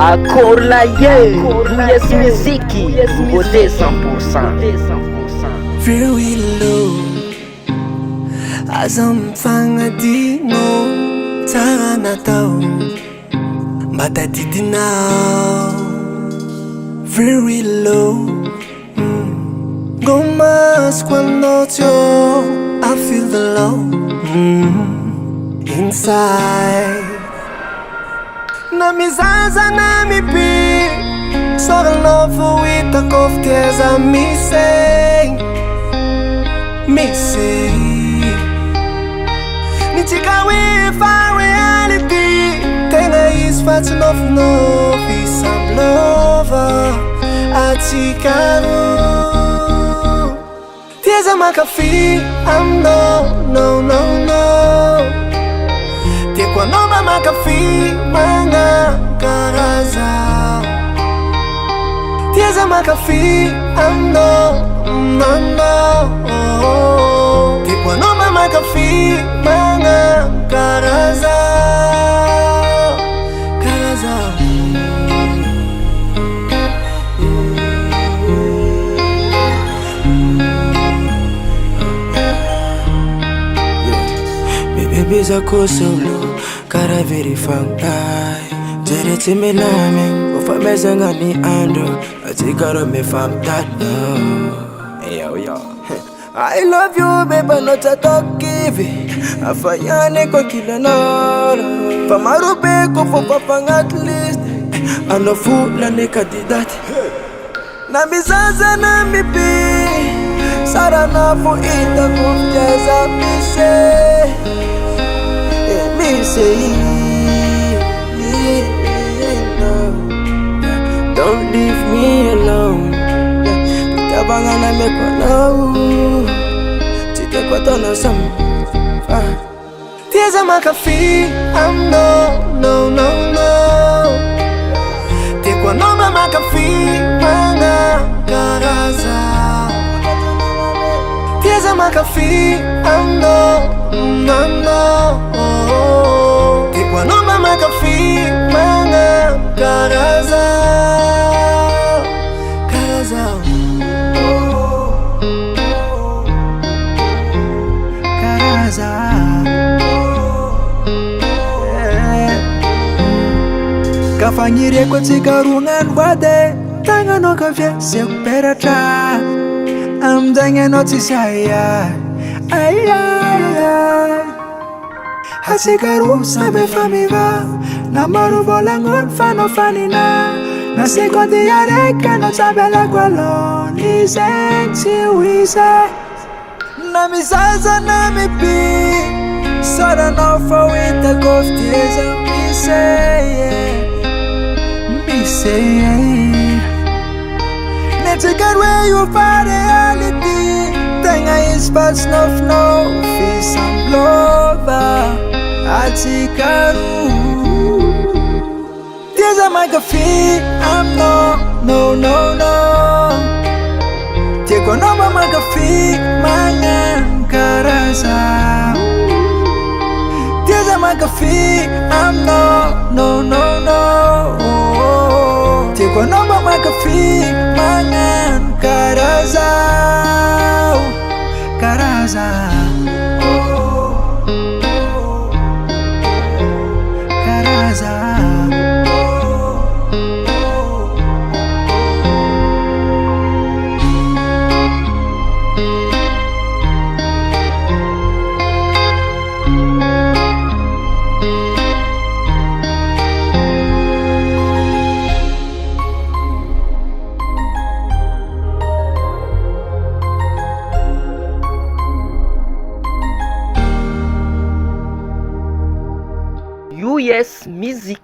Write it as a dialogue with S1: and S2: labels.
S1: Akorlaye, Yes Miziki, beauté 100%.
S2: Very low, azam fangadino, tsara tao, matadidinao. Very low, go mas quando I feel the love inside. Na mizaza na mipi, sora novo ita kofteza missing. Nichikawi for reality, tenga is fat no is some lover. Achikaru, tieza makafi, I'm no. Kwa noma makafi manga karaza, tieza makafi I'm no. Kwa noma makafi manga karaza. Baby zako solo, kara very fangai. Jere timi nami, ufa mezanga ni ando. Atikaro me fam that no. Yo. I love you, baby, not a talk give it. Afayane kwa kila nara. Famarupe ko for papang at least. Ano fool na nekadidati. Na mizaza na mipi, sara na po ita kufjaza mise. No, don't leave me alone. Tabangana me no, tite kwa tono sam. Tieza makafi, I'm no. Te kwa noma makafi, manga karaza. Tieza makafi, I'm no. Te kwa noma makafi, manga karaza. Kafanyire kwa tsikarungan wade, tanga no kafye se peratra. Am danga no tisaya, ay. Hasikaru sabe famiga, na maru volangon fano fanina. Na sekondi yareka no sabe la kwalon, isensi wisa. Na misaza na mipi, sara no for with the koftieza me say, let's get where you find reality. Tenga is fast enough, no face and lover. Achikaru, tieza makafi, I'm no. Tieko noma makafi, mangan karaza. Tieza makafi, I'm no. Tieko noma makafi, mangan karaza. Karaza.
S1: US Music.